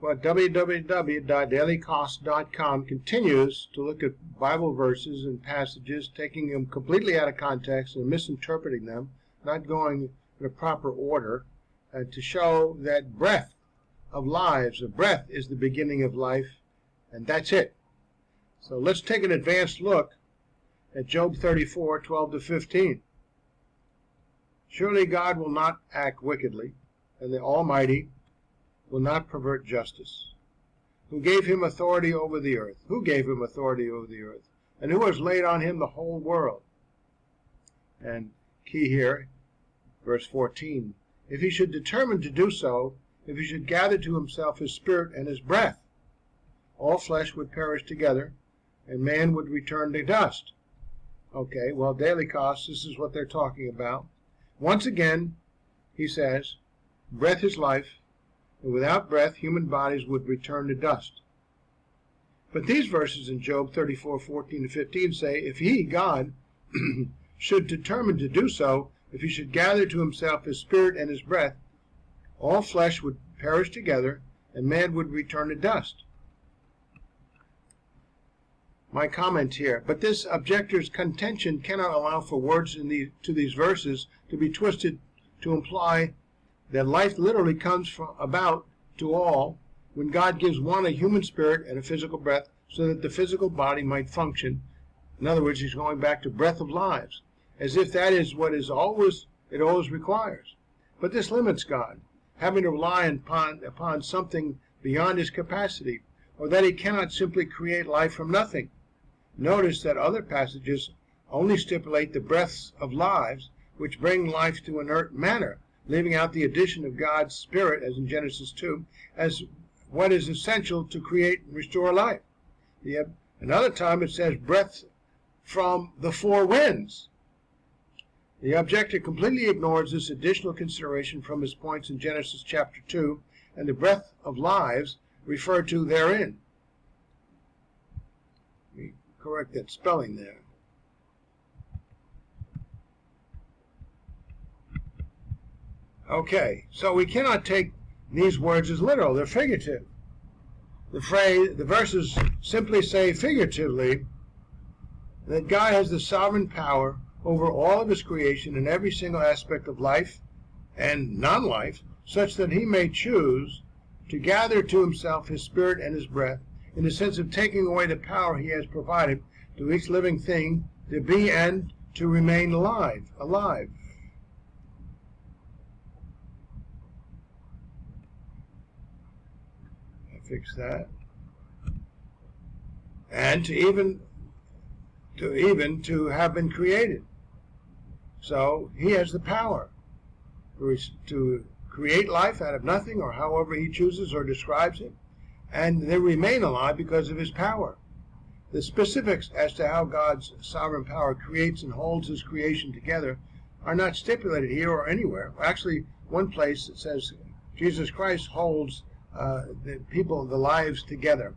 Well, www.dailycost.com continues to look at Bible verses and passages, taking them completely out of context and misinterpreting them, not going in a proper order, to show that breath of lives, a breath is the beginning of life, and that's it. So let's take an advanced look at Job 34:12-15. Surely God will not act wickedly, and the Almighty will not pervert justice. Who gave him authority over the earth? Who gave him authority over the earth? And who has laid on him the whole world? And key here, verse 14. If he should determine to do so, if he should gather to himself his spirit and his breath, all flesh would perish together, and man would return to dust. Okay, well, Daily Cost, this is what they're talking about. Once again, he says, breath is life, and without breath, human bodies would return to dust. But these verses in Job 34:14-15 say, if he, God, should determine to do so, if he should gather to himself his spirit and his breath, all flesh would perish together, and man would return to dust. My comment here, but this objector's contention cannot allow for words to these verses to be twisted to imply that life literally comes about to all when God gives one a human spirit and a physical breath so that the physical body might function. In other words, he's going back to breath of lives, as if that is what it always requires. But this limits God, having to rely upon something beyond his capacity, or that he cannot simply create life from nothing. Notice that other passages only stipulate the breaths of lives, which bring life to inert matter, leaving out the addition of God's Spirit, as in Genesis 2, as what is essential to create and restore life. Yet another time it says breath from the four winds. The objector completely ignores this additional consideration from his points in Genesis chapter 2 and the breath of lives referred to therein. Let me correct that spelling there. Okay, so we cannot take these words as literal. They're figurative. The verses simply say figuratively that God has the sovereign power over all of his creation in every single aspect of life and non-life, such that he may choose to gather to himself his spirit and his breath, in the sense of taking away the power he has provided to each living thing to be and to remain alive. Fix that. And to have been created. So he has the power to create life out of nothing, or however he chooses or describes it, and they remain alive because of his power. The specifics as to how God's sovereign power creates and holds his creation together are not stipulated here or anywhere. Actually, one place it says Jesus Christ holds the lives together,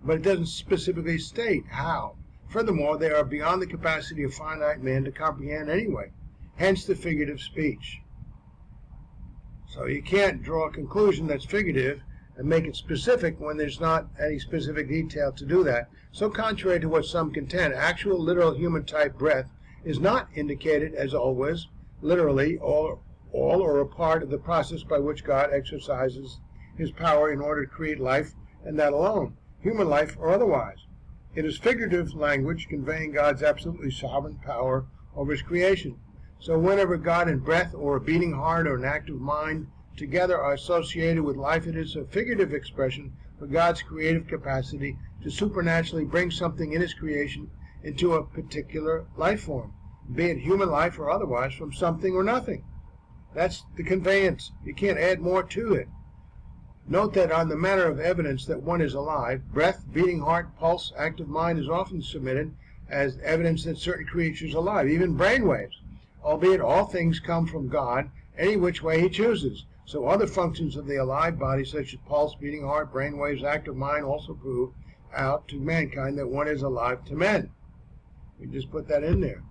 but it doesn't specifically state how. Furthermore, they are beyond the capacity of finite man to comprehend anyway, hence the figurative speech. So you can't draw a conclusion that's figurative and make it specific when there's not any specific detail to do that. So contrary to what some contend, actual literal human type breath is not indicated as always, literally, all or a part of the process by which God exercises his power in order to create life, and that alone, human life or otherwise. It is figurative language conveying God's absolutely sovereign power over his creation. So whenever God and breath or a beating heart or an active mind together are associated with life, it is a figurative expression for God's creative capacity to supernaturally bring something in his creation into a particular life form, be it human life or otherwise, from something or nothing. That's the conveyance. You can't add more to it. Note that on the matter of evidence that one is alive, breath, beating heart, pulse, active mind is often submitted as evidence that certain creatures are alive, even brainwaves, albeit all things come from God, any which way he chooses. So other functions of the alive body, such as pulse, beating heart, brainwaves, active mind, also prove out to mankind that one is alive to men. We just put that in there.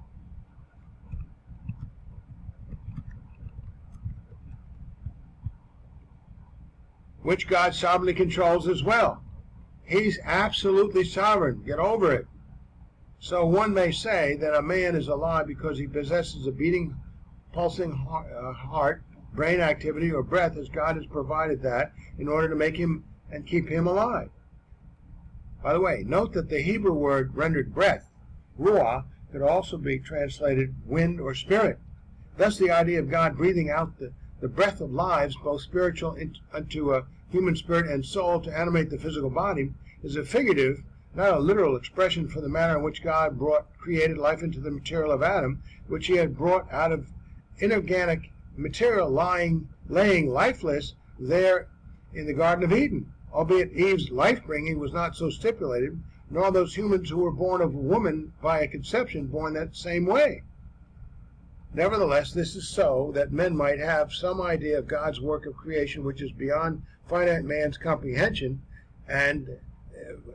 which God sovereignly controls as well. He's absolutely sovereign. Get over it. So one may say that a man is alive because he possesses a beating, pulsing heart, brain activity, or breath, as God has provided that in order to make him and keep him alive. By the way, note that the Hebrew word rendered breath, ruah, could also be translated wind or spirit. Thus the idea of God breathing out the breath of lives, both spiritual unto a human spirit and soul, to animate the physical body, is a figurative, not a literal expression for the manner in which God created life into the material of Adam, which he had brought out of inorganic material laying lifeless there in the Garden of Eden. Albeit Eve's life-bringing was not so stipulated, nor those humans who were born of a woman by a conception born that same way. Nevertheless, this is so that men might have some idea of God's work of creation which is beyond finite man's comprehension, and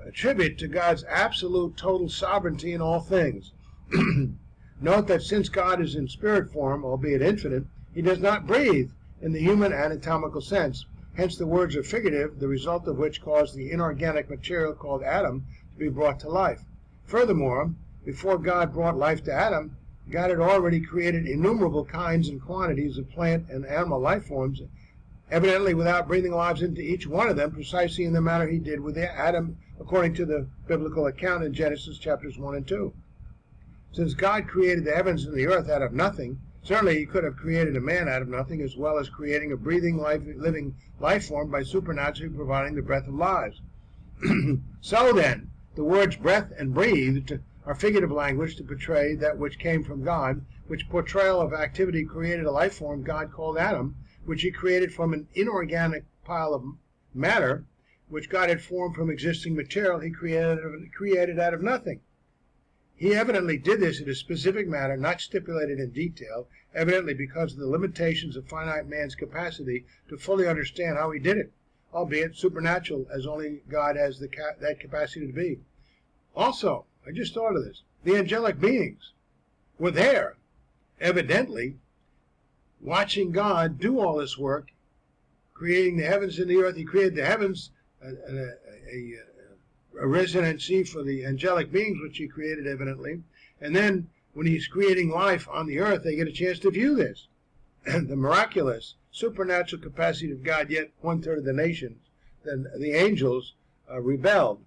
attribute to God's absolute total sovereignty in all things. Note that since God is in spirit form, albeit infinite, he does not breathe in the human anatomical sense. Hence the words are figurative, the result of which caused the inorganic material called Adam to be brought to life. Furthermore, before God brought life to Adam, God had already created innumerable kinds and quantities of plant and animal life forms, evidently without breathing lives into each one of them, precisely in the manner he did with Adam, according to the biblical account in Genesis chapters 1 and 2. Since God created the heavens and the earth out of nothing, certainly he could have created a man out of nothing, as well as creating a breathing, living life form by supernaturally providing the breath of lives. So then, the words breath and breathed are figurative language to portray that which came from God, which portrayal of activity created a life form God called Adam, which he created from an inorganic pile of matter, which God had formed from existing material he created out of nothing. He evidently did this in a specific manner, not stipulated in detail, evidently because of the limitations of finite man's capacity to fully understand how he did it, albeit supernatural, as only God has that capacity to be. Also, I just thought of this, the angelic beings were there, evidently, watching God do all this work, creating the heavens and the earth. He created the heavens, a residency for the angelic beings, which he created evidently. And then when he's creating life on the earth, they get a chance to view this. And the miraculous, supernatural capacity of God, yet one-third of the nations, then the angels rebelled.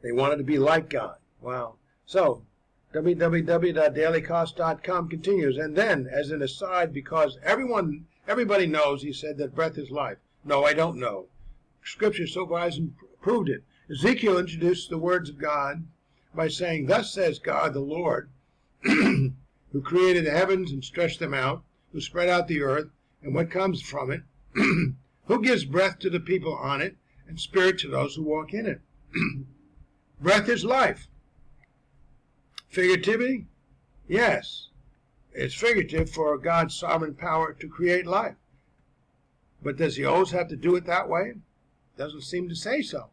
They wanted to be like God. Wow. So, www.dailycost.com continues. And then, as an aside, because everybody knows, he said, that breath is life. No, I don't know. Scripture so far hasn't proved it. Ezekiel introduced the words of God by saying, "Thus says God the Lord, who created the heavens and stretched them out, who spread out the earth and what comes from it, who gives breath to the people on it and spirit to those who walk in it." Breath is life. Figuratively? Yes. It's figurative for God's sovereign power to create life. But does he always have to do it that way? Doesn't seem to say so.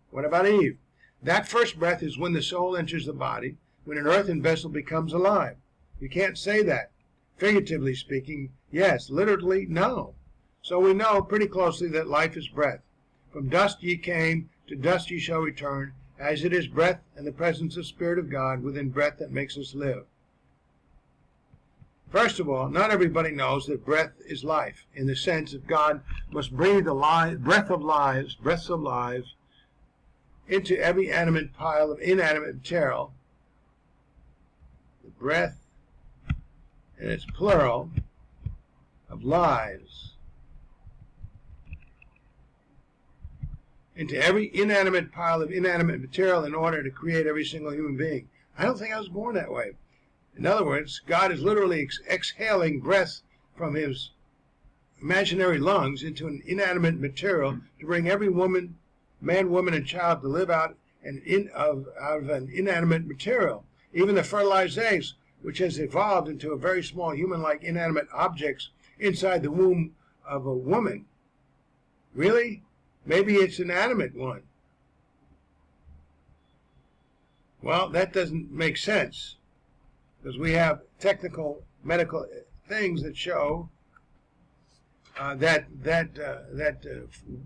What about Eve? That first breath is when the soul enters the body, when an earthen vessel becomes alive. You can't say that. Figuratively speaking, yes. Literally, no. So we know pretty closely that life is breath. From dust ye came, to dust ye shall return, as it is breath and the presence of Spirit of God within breath that makes us live. First of all, not everybody knows that breath is life, in the sense that God must breathe the breaths of lives, into every animate pile of inanimate material. The breath, and it's plural, of lives, into every inanimate pile of inanimate material in order to create every single human being. I don't think I was born that way. In other words, God is literally exhaling breath from his imaginary lungs into an inanimate material to bring every woman, man, woman, and child to live out of an inanimate material. Even the fertilized eggs, which has evolved into a very small human-like inanimate objects inside the womb of a woman. Really? Maybe it's an animate one. Well, that doesn't make sense, because we have technical medical things that show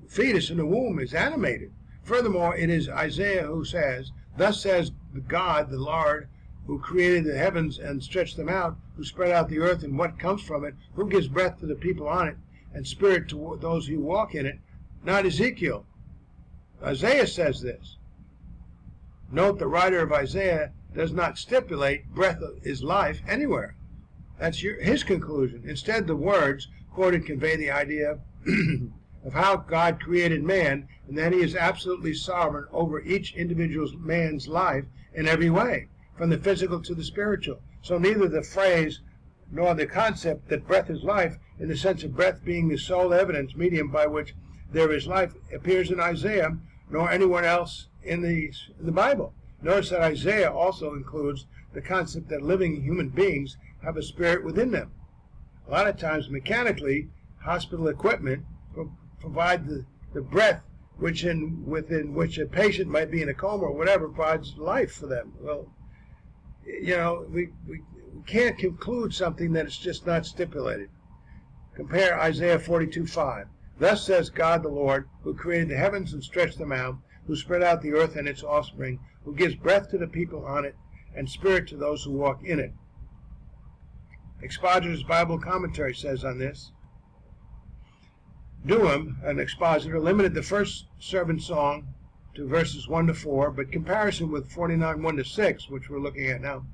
fetus in the womb is animated. Furthermore, it is Isaiah who says, "Thus says God, the Lord, who created the heavens and stretched them out, who spread out the earth and what comes from it, who gives breath to the people on it, and spirit to those who walk in it." Not Ezekiel. Isaiah says this. Note the writer of Isaiah does not stipulate breath is life anywhere. That's his conclusion. Instead, the words quoted convey the idea of how God created man, and that he is absolutely sovereign over each individual man's life in every way, from the physical to the spiritual. So neither the phrase nor the concept that breath is life, in the sense of breath being the sole evidence medium by which there is life, appears in Isaiah, nor anywhere else in the Bible. Notice that Isaiah also includes the concept that living human beings have a spirit within them. A lot of times, mechanically, hospital equipment provide the breath within which a patient might be in a coma or whatever provides life for them. Well, we can't conclude something that is just not stipulated. Compare Isaiah 42:5. "Thus says God the Lord, who created the heavens and stretched them out, who spread out the earth and its offspring, who gives breath to the people on it, and spirit to those who walk in it." Expositor's Bible Commentary says on this, Duham, an expositor, limited the first servant song to verses 1 to 4, but comparison with 49, 1 to 6, which we're looking at now,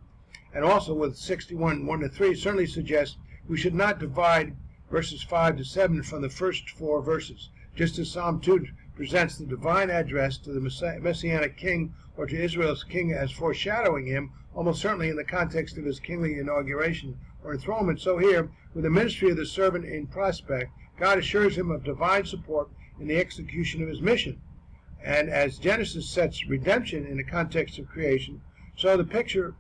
and also with 61, 1 to 3, certainly suggests we should not divide verses 5 to 7 from the first 4 verses, just as Psalm 2 presents the divine address to the Messianic king or to Israel's king as foreshadowing him, almost certainly in the context of his kingly inauguration or enthronement. So here, with the ministry of the servant in prospect, God assures him of divine support in the execution of his mission. And as Genesis sets redemption in the context of creation, so the picture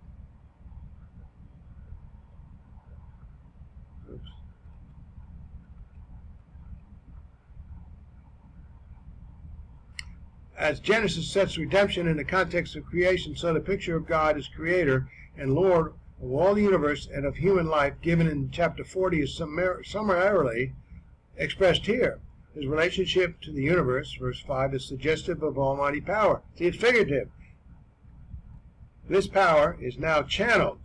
As Genesis sets redemption in the context of creation, so the picture of God as creator and Lord of all the universe and of human life given in chapter 40 is summarily expressed here. His relationship to the universe, verse 5, is suggestive of almighty power. See, it's figurative. This power is now channeled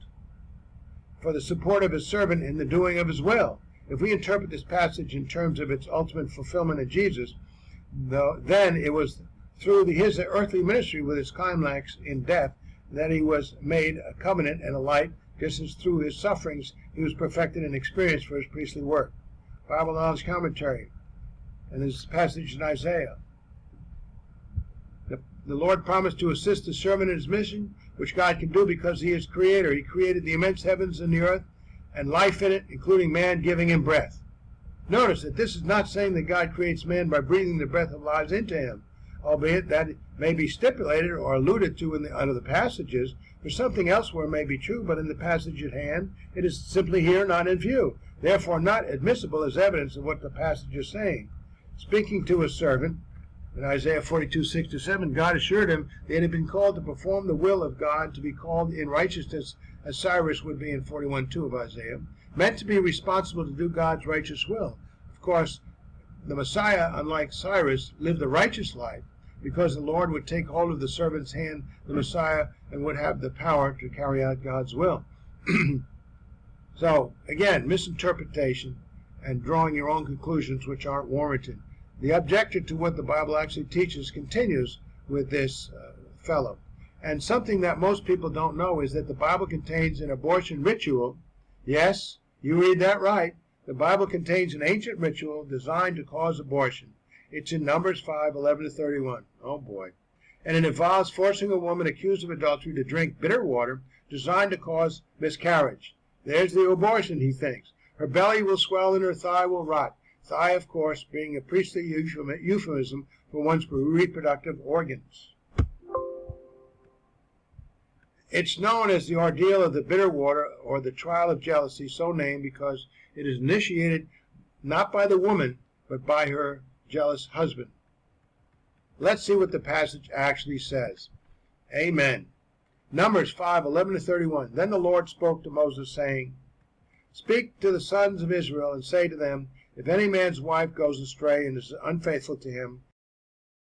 for the support of his servant in the doing of his will. If we interpret this passage in terms of its ultimate fulfillment in Jesus, then it was through his earthly ministry with its climax in death that he was made a covenant and a light, just as through his sufferings he was perfected and experienced for his priestly work. Bible Knowledge Commentary, and this passage in Isaiah. The Lord promised to assist the servant in his mission, which God can do because he is creator. He created the immense heavens and the earth and life in it, including man, giving him breath. Notice that this is not saying that God creates man by breathing the breath of lives into him, albeit that may be stipulated or alluded to in the other passages, for something elsewhere may be true, but in the passage at hand, it is simply here not in view, therefore not admissible as evidence of what the passage is saying. Speaking to his servant, in Isaiah 42:6-7, God assured him that he had been called to perform the will of God, to be called in righteousness, as Cyrus would be in 41:2 of Isaiah, meant to be responsible to do God's righteous will. Of course, the Messiah, unlike Cyrus, lived a righteous life, because the Lord would take hold of the servant's hand, the Messiah, and would have the power to carry out God's will. So, again, misinterpretation and drawing your own conclusions which aren't warranted. The objector to what the Bible actually teaches continues with this fellow. And something that most people don't know is that the Bible contains an abortion ritual. Yes, you read that right. The Bible contains an ancient ritual designed to cause abortion. It's in Numbers 5:11-31. Oh boy. And it involves forcing a woman accused of adultery to drink bitter water designed to cause miscarriage. There's the abortion, he thinks. Her belly will swell and her thigh will rot. Thigh, of course, being a priestly euphemism for one's reproductive organs. It's known as the ordeal of the bitter water or the trial of jealousy, so named because it is initiated not by the woman, but by her jealous husband. Let's see what the passage actually says. Amen. Numbers 5:11-31. Then the Lord spoke to Moses, saying, Speak to the sons of Israel and say to them, If any man's wife goes astray and is unfaithful to him,